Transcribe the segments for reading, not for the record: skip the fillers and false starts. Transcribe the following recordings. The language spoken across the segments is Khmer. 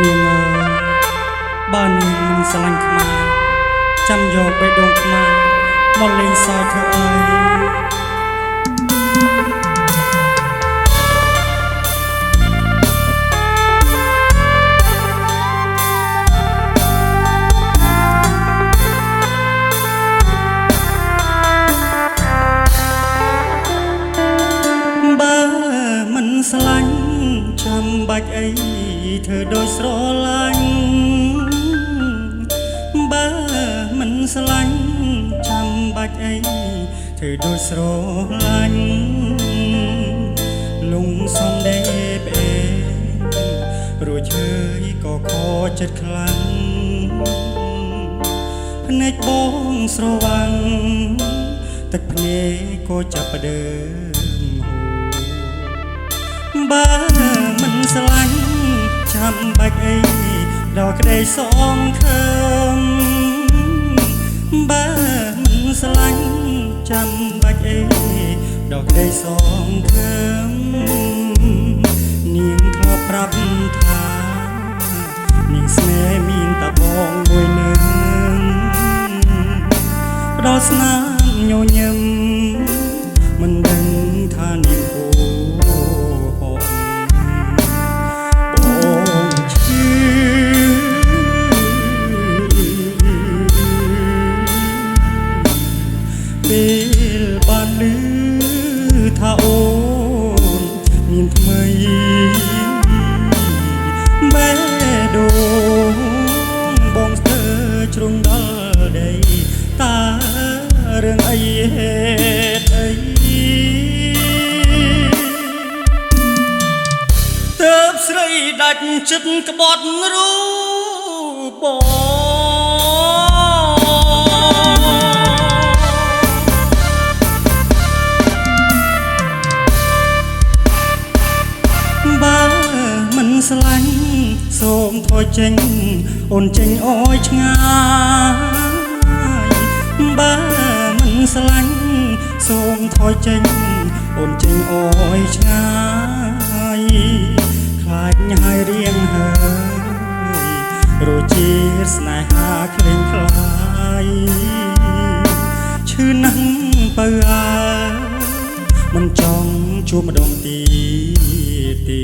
នាងបើនាងមិនស្រឡាញ់ខ្មែរចាំយកបេះដូងខ្មែរមកលេងសើចធ្វើអីបើមិនស្រឡាញ់ចាំបាច់អីធ្វើដោយស្រឡាញ់បើមិនស្រឡាញ់ចាំបាច់អីធ្វើដោយស្រឡាញ់លងសំដេបអេព្រោះជើយក៏ខកចិត្តខ្លាំងភ្នែកបងស្រវាំងទឹកភ្នែកក៏ចាប់ផ្ដើមបើមិនស្រឡាញ់ចាំបាច់អីដល់ក្តីសងខឹមបើមិនស្រឡាញ់ចាំបាច់អីដល់ក្តីសងខឹមនាងធ្លាប់ប្រាប់ថានាងស្នេហ៍មានតែបងមួយនឹងផ្ដល់ស្នាមញញឹមមិនដឹងថានាងពេលបានឮថាអូនមានថ្មីបេះដូងបងស្ទើរជ្រុងដល់ដីតើរឿងអីហេតុអីទើបស្រីដាច់ចិត្តក្បត់រូបបើមិនស្រឡាញ់សូមថយចេញអូនចេញអោយឆ្ងាយបើមិនស្រឡាញ់សូមថយចេញអូនចេញអោយឆ្ងាយខ្លាចហើយរៀងហើយរសជាតិស្នេហាក្លែងខ្លាយឈឺណាស់បើមិនចង់ជួបម្ដងទៀតទេ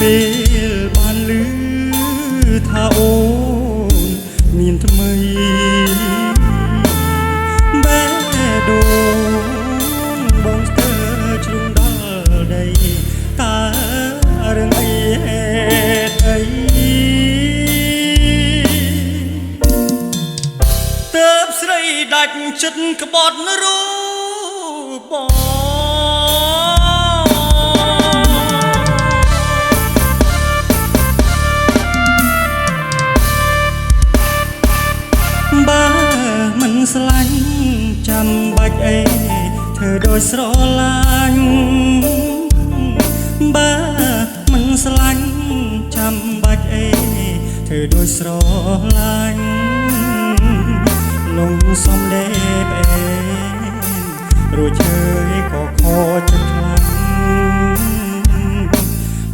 ពេលបានឮថាអូនមានថ្មីបេះដូងបងស្ទើរជ្រុងដល់ដីតើរឿងអីហេតុអីទើបស្រីដាច់ចិត្តក្បត់រូបបើមិនស្រឡាញ់ចាំបាច់អីធ្វើដោយស្រឡាញ់បើមិនស្រឡាញ់ចាំបាច់អីធ្វើដោយស្រឡាញ់លងសំដេបអេរួចជើយក៏ខកចិត្តខ្លាំង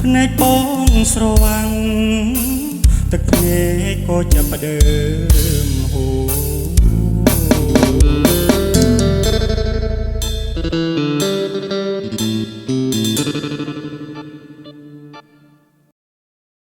ភ្នែកបងស្រវាំងទឹកភ្នែកក៏ចាប់ផ្ដើម